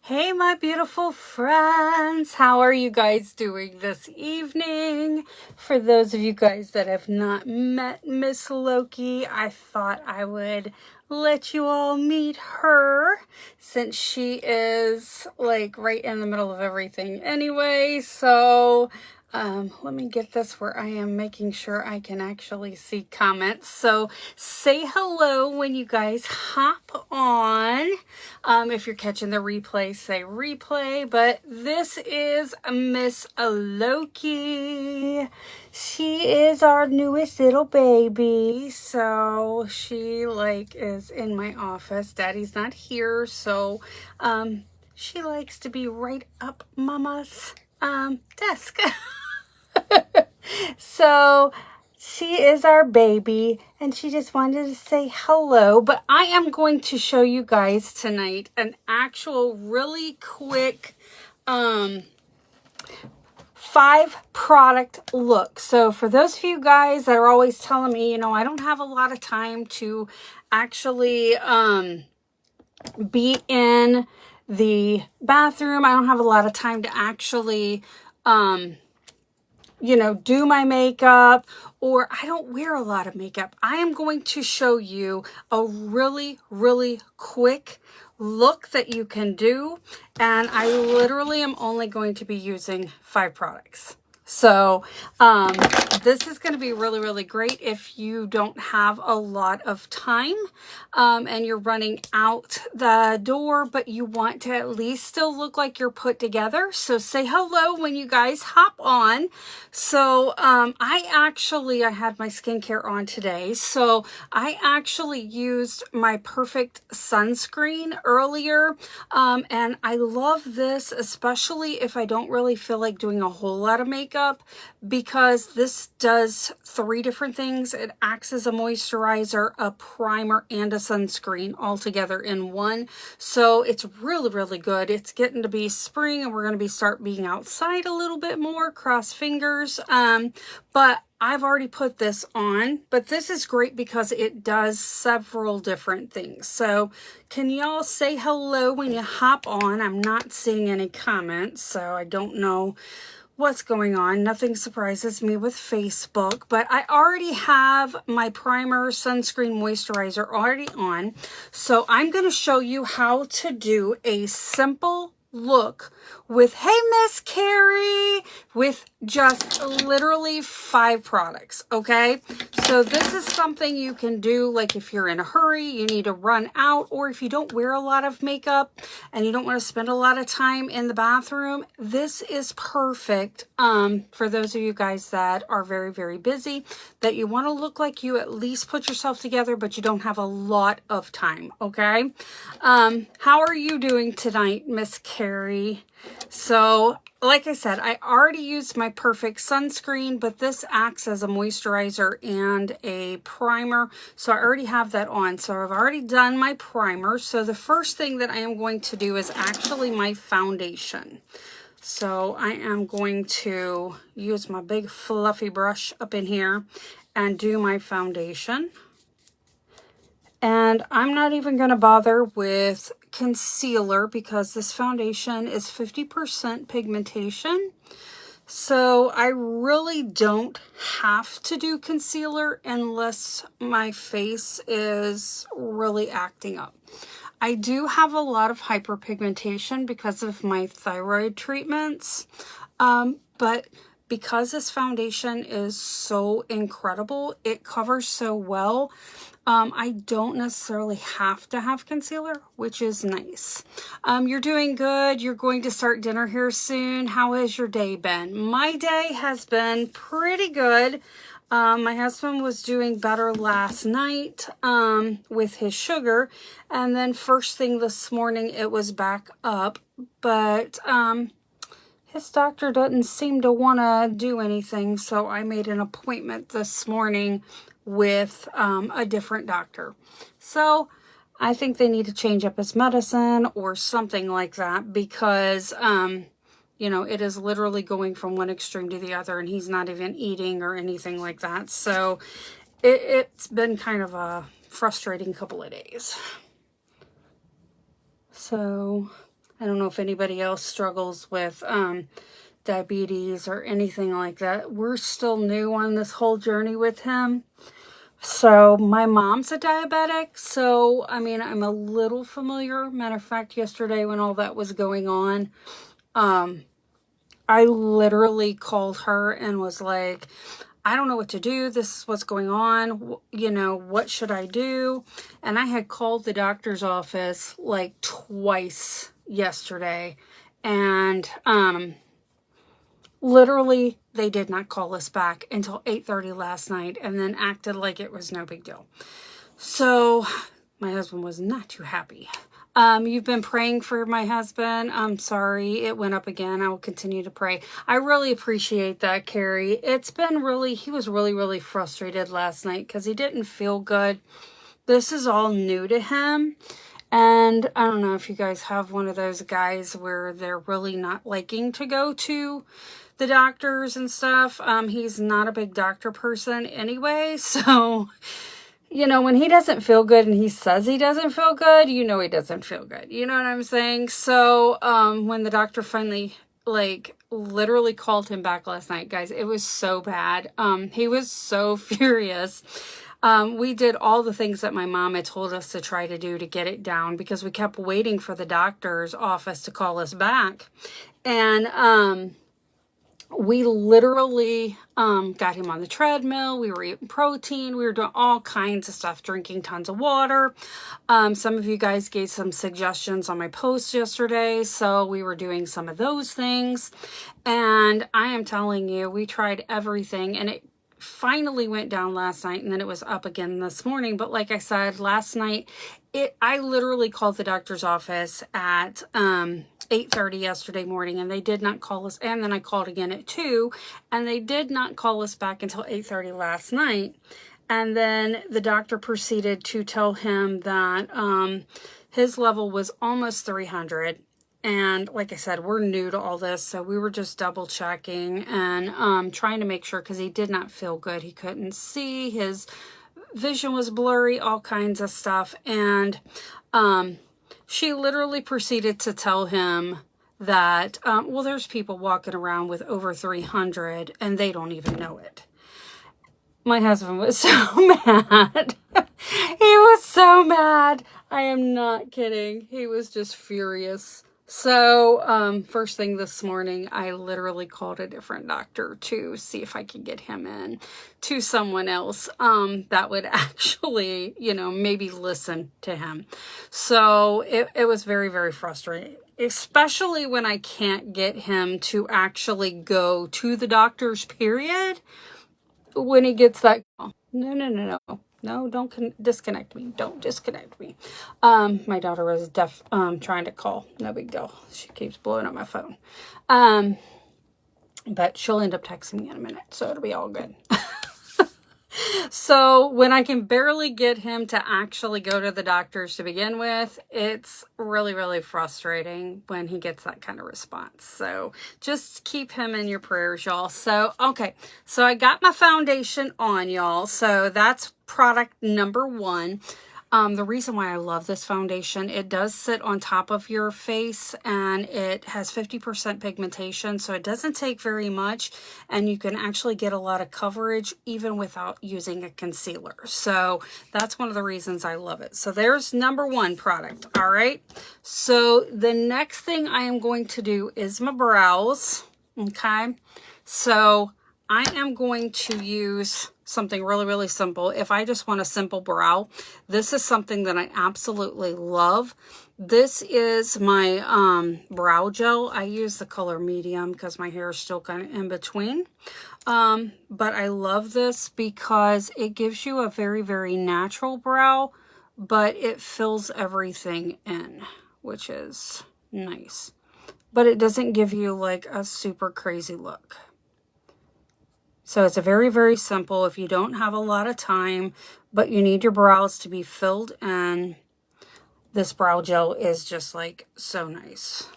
Hey, my beautiful friends. How are you guys doing this evening? For those of you guys that have not met Miss Loki, I thought I would let you all meet her since she is like right in the middle of everything anyway. So let me get this where I am making sure I can actually see comments. So say hello when you guys hop on. If you're catching the replay, say replay. But this is Miss Loki. She is our newest little baby. So she is in my office. Daddy's not here. So she likes to be right up Mama's desk. So she is our baby and she just wanted to say hello. But I am going to show you guys tonight an actual really quick 5-product look. So for those of you guys that are always telling me, I don't have a lot of time to actually be in the bathroom. I don't have a lot of time to actually do my makeup, or I don't wear a lot of makeup. I am going to show you a really, really quick look that you can do. And I literally am only going to be using 5 products. So this is going to be really, really great if you don't have a lot of time and you're running out the door, but you want to at least still look like you're put together. So say hello when you guys hop on. So I had my skincare on today. So I actually used my Perfect sunscreen earlier. And I love this, especially if I don't really feel like doing a whole lot of makeup, because this does 3 different things. It acts as a moisturizer, a primer, and a sunscreen all together in one. So it's really, really good. It's getting to be spring and we're going to start being outside a little bit more, cross fingers. But I've already put this on, but this is great because it does several different things. So can y'all say hello when you hop on? I'm not seeing any comments, so I don't know what's going on. Nothing surprises me with Facebook, but I already have my primer, sunscreen, moisturizer already on. So I'm going to show you how to do a simple look with, hey, Miss Carrie, with just literally 5 products. Okay, so this is something you can do like if you're in a hurry, you need to run out, or if you don't wear a lot of makeup and you don't want to spend a lot of time in the bathroom. This is perfect for those of you guys that are very, very busy, that you want to look like you at least put yourself together, but you don't have a lot of time. Okay, how are you doing tonight, Miss Carrie? So like I said, I already used my Perfect sunscreen, but this acts as a moisturizer and a primer. So I already have that on. So I've already done my primer. So the first thing that I am going to do is actually my foundation. So I am going to use my big fluffy brush up in here and do my foundation. And I'm not even going to bother with concealer because this foundation is 50% pigmentation. So I really don't have to do concealer unless my face is really acting up. I do have a lot of hyperpigmentation because of my thyroid treatments, but because this foundation is so incredible, it covers so well, I don't necessarily have to have concealer, which is nice. You're doing good. You're going to start dinner here soon. How has your day been? My day has been pretty good. My husband was doing better last night with his sugar, and then first thing this morning it was back up, but his doctor doesn't seem to want to do anything, so I made an appointment this morning with a different doctor. So I think they need to change up his medicine or something like that, because it is literally going from one extreme to the other, and he's not even eating or anything like that. So it's been kind of a frustrating couple of days. So I don't know if anybody else struggles with diabetes or anything like that. We're still new on this whole journey with him. So my mom's a diabetic, so I mean, I'm a little familiar. Matter of fact, yesterday when all that was going on, I literally called her and was like, I don't know what to do. This is what's going on. You know, what should I do? And I had called the doctor's office like twice yesterday, and literally they did not call us back until 8:30 last night, and then acted like it was no big deal. So my husband was not too happy. You've been praying for my husband. I'm sorry it went up again. I will continue to pray. I really appreciate that, Carrie. It's been really, he was really frustrated last night because he didn't feel good. This is all new to him. And I don't know if you guys have one of those guys where they're really not liking to go to the doctors and stuff. He's not a big doctor person anyway, so you know, when he doesn't feel good and he says he doesn't feel good, you know he doesn't feel good. You know what I'm saying? So when the doctor finally, like, literally called him back last night, guys, it was so bad. He was so furious. We did all the things that my mom had told us to try to do to get it down because we kept waiting for the doctor's office to call us back. And we literally got him on the treadmill. We were eating protein. We were doing all kinds of stuff, drinking tons of water. Some of you guys gave some suggestions on my post yesterday, so we were doing some of those things. And I am telling you, we tried everything, and it finally went down last night, and then it was up again this morning. But like I said, last night, I literally called the doctor's office at 8:30 yesterday morning, and they did not call us. And then I called again at 2, and they did not call us back until 8:30 last night. And then the doctor proceeded to tell him that his level was almost 300. And like I said, we're new to all this, so we were just double checking and trying to make sure, because he did not feel good. He couldn't see, his vision was blurry, all kinds of stuff. And she literally proceeded to tell him that, well, there's people walking around with over 300 and they don't even know it. My husband was so mad. He was so mad. I am not kidding. He was just furious. So, first thing this morning, I literally called a different doctor to see if I could get him in to someone else, that would actually, you know, maybe listen to him. So it was very frustrating, especially when I can't get him to actually go to the doctor's, period, when he gets that call. No, don't disconnect me. Don't disconnect me. My daughter was trying to call. No big deal. She keeps blowing up my phone. But she'll end up texting me in a minute, so it'll be all good. So when I can barely get him to actually go to the doctors to begin with, it's really frustrating when he gets that kind of response. So just keep him in your prayers, y'all. So, okay. So I got my foundation on, y'all. So that's product number 1. The reason why I love this foundation, it does sit on top of your face, and it has 50% pigmentation, so it doesn't take very much, and you can actually get a lot of coverage even without using a concealer. So that's one of the reasons I love it. So there's number 1 product. All right. So the next thing I am going to do is my brows. Okay. So I am going to use something really simple. If I just want a simple brow, this is something that I absolutely love. This is my brow gel. I use the color medium because my hair is still kind of in between. But I love this because it gives you a very natural brow, but it fills everything in, which is nice. But it doesn't give you like a super crazy look. So it's a very simple. If you don't have a lot of time, but you need your brows to be filled in, this brow gel is just like so nice.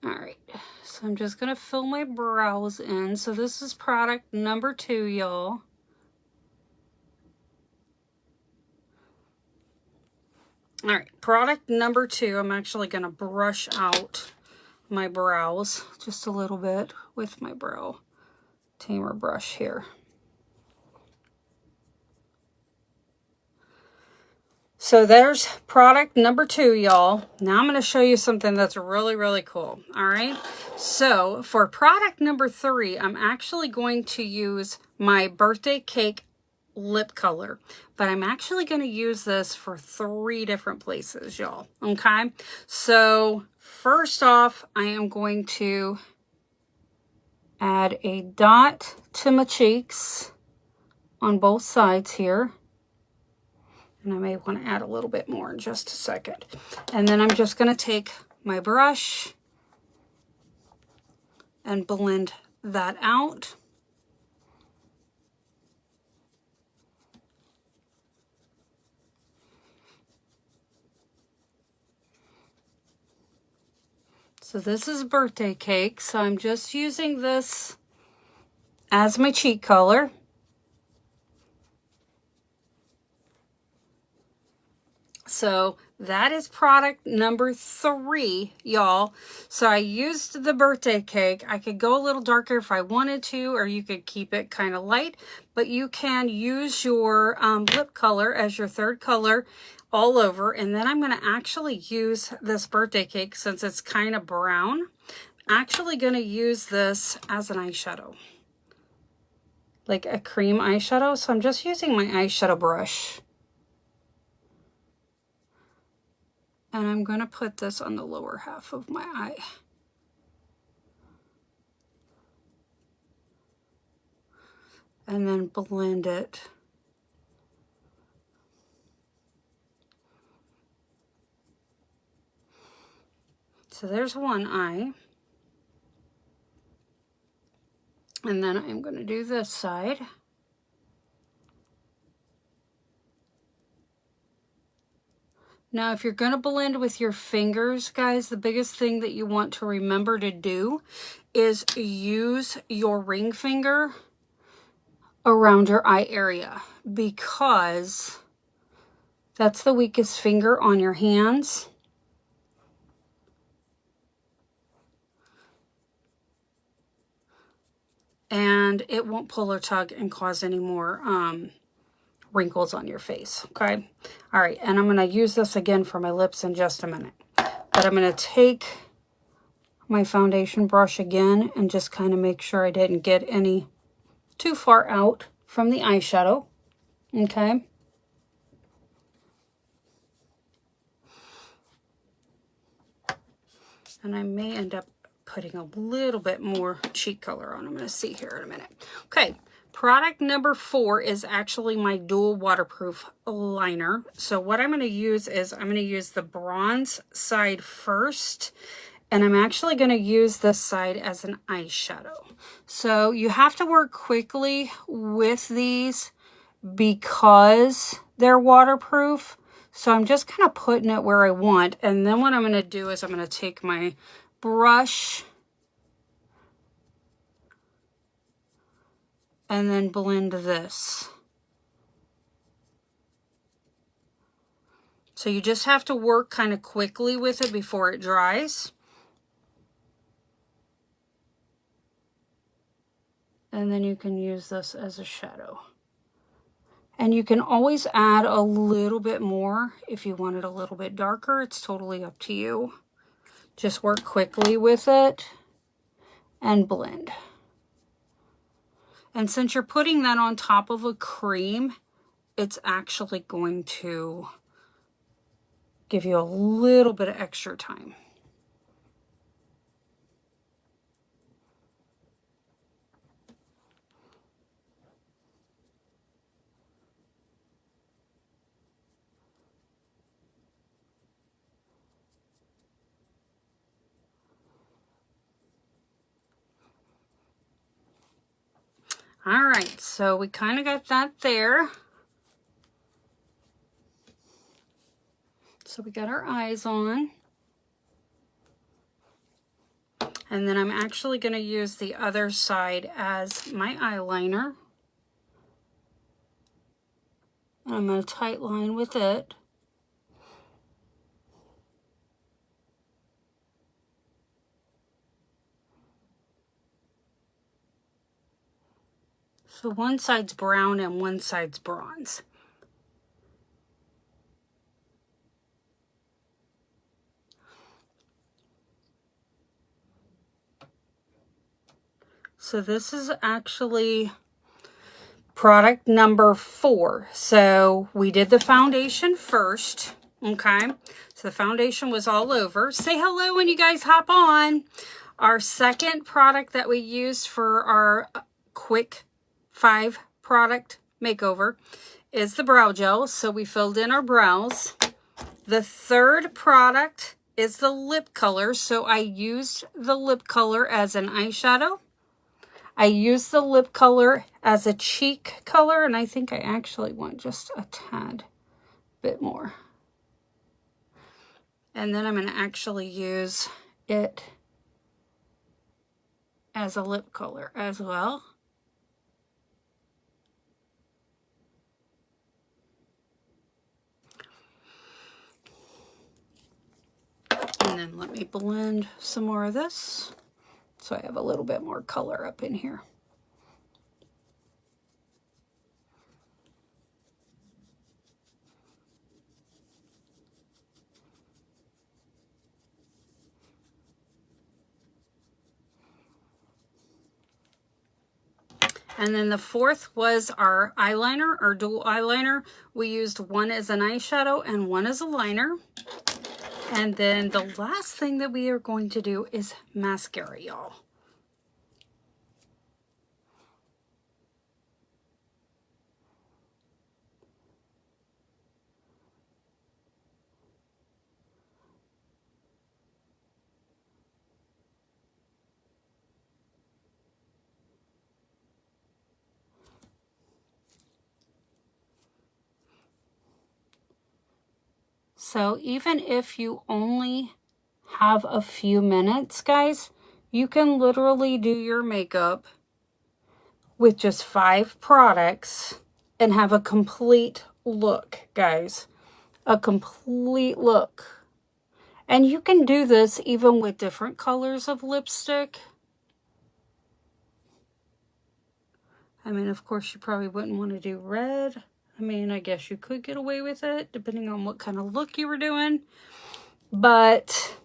All right, so I'm just gonna fill my brows in. So this is product number 2, y'all. All right, product number 2, I'm actually going to brush out my brows just a little bit with my brow tamer brush here. So there's product number 2, y'all. Now I'm going to show you something that's really, really cool. All right. So for product number 3, I'm actually going to use my birthday cake lip color, but I'm actually going to use this for 3 different places, y'all. Okay. So first off, I am going to add a dot to my cheeks on both sides here. And I may want to add a little bit more in just a second. And then I'm just going to take my brush and blend that out. So this is birthday cake. So I'm just using this as my cheek color. So that is product number 3, y'all. So I used the birthday cake. I could go a little darker if I wanted to, or you could keep it kind of light, but you can use your lip color as your 3rd color all over. And then I'm going to actually use this birthday cake since it's kind of brown. I'm actually going to use this as an eyeshadow, like a cream eyeshadow. So I'm just using my eyeshadow brush. And I'm going to put this on the lower half of my eye. And then blend it. So there's one eye. And then I'm going to do this side. Now, if you're going to blend with your fingers, guys, the biggest thing that you want to remember to do is use your ring finger around your eye area, because that's the weakest finger on your hands. And it won't pull or tug and cause any more wrinkles on your face. Okay. All right. And I'm going to use this again for my lips in just a minute. But I'm going to take my foundation brush again and just kind of make sure I didn't get any too far out from the eyeshadow. Okay. And I may end up putting a little bit more cheek color on. I'm going to see here in a minute. Okay. Product number 4 is actually my dual waterproof liner. So what I'm going to use is I'm going to use the bronze side first. And I'm actually going to use this side as an eyeshadow. So you have to work quickly with these because they're waterproof. So I'm just kind of putting it where I want. And then what I'm going to do is I'm going to take my brush and then blend this. So you just have to work kind of quickly with it before it dries. And then you can use this as a shadow. And you can always add a little bit more if you want it a little bit darker. It's totally up to you. Just work quickly with it and blend. And since you're putting that on top of a cream, it's actually going to give you a little bit of extra time. All right, so we kind of got that there. So we got our eyes on. And then I'm actually going to use the other side as my eyeliner. And I'm going to tight line with it. So one side's brown and one side's bronze. So this is actually product number 4. So we did the foundation first, okay? So the foundation was all over. Say hello when you guys hop on. Our second product that we used for our quick 5 product makeover is the brow gel. So we filled in our brows. The third product is the lip color. So I used the lip color as an eyeshadow. I used the lip color as a cheek color, and I think I actually want just a tad bit more. And then I'm going to actually use it as a lip color as well. And then let me blend some more of this, so I have a little bit more color up in here. And then the fourth was our eyeliner, our dual eyeliner. We used one as an eyeshadow and one as a liner. And then the last thing that we are going to do is mascara, y'all. So even if you only have a few minutes, guys, you can literally do your makeup with just 5 products and have a complete look, guys. A complete look. And you can do this even with different colors of lipstick. I mean, of course, you probably wouldn't want to do red. I mean, I guess you could get away with it depending on what kind of look you were doing. But,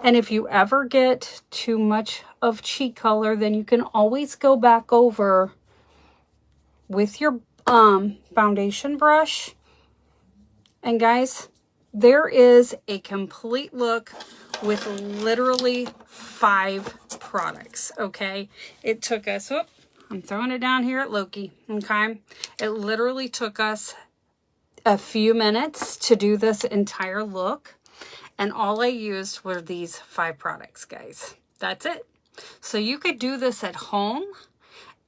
and if you ever get too much of cheek color, then you can always go back over with your foundation brush. And guys, there is a complete look with literally 5 products, okay? It took us, whoop, I'm throwing it down here at Loki, okay? It literally took us a few minutes to do this entire look, and all I used were these 5 products, guys. That's it. So you could do this at home,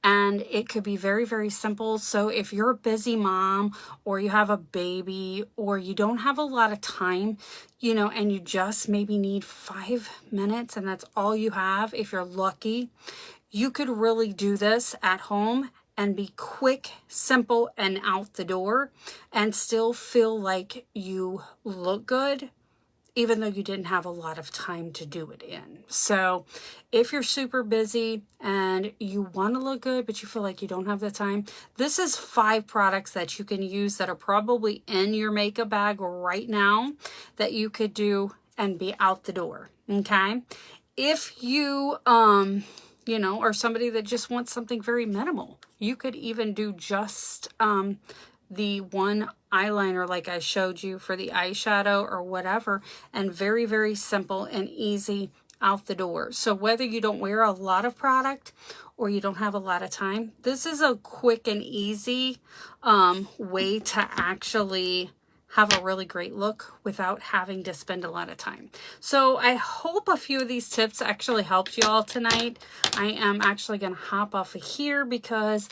and it could be very, very simple. So if you're a busy mom, or you have a baby, or you don't have a lot of time, you know, and you just maybe need 5 minutes, and that's all you have, if you're lucky, you could really do this at home and be quick, simple, and out the door, and still feel like you look good, even though you didn't have a lot of time to do it in. So if you're super busy and you want to look good, but you feel like you don't have the time, this is 5 products that you can use that are probably in your makeup bag right now that you could do and be out the door, okay? If you, you know, are somebody that just wants something very minimal, you could even do just the one eyeliner like I showed you for the eyeshadow or whatever, and very, very simple and easy out the door. So whether you don't wear a lot of product or you don't have a lot of time, this is a quick and easy way to actually have a really great look without having to spend a lot of time. So I hope a few of these tips actually helped you all tonight. I am actually going to hop off of here because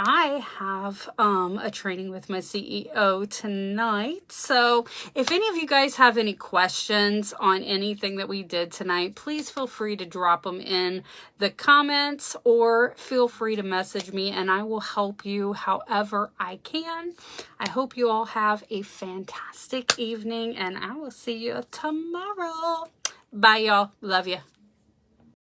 I have a training with my CEO tonight. So if any of you guys have any questions on anything that we did tonight, please feel free to drop them in the comments, or feel free to message me and I will help you however I can. I hope you all have a fantastic evening, and I will see you tomorrow. Bye, y'all. Love you.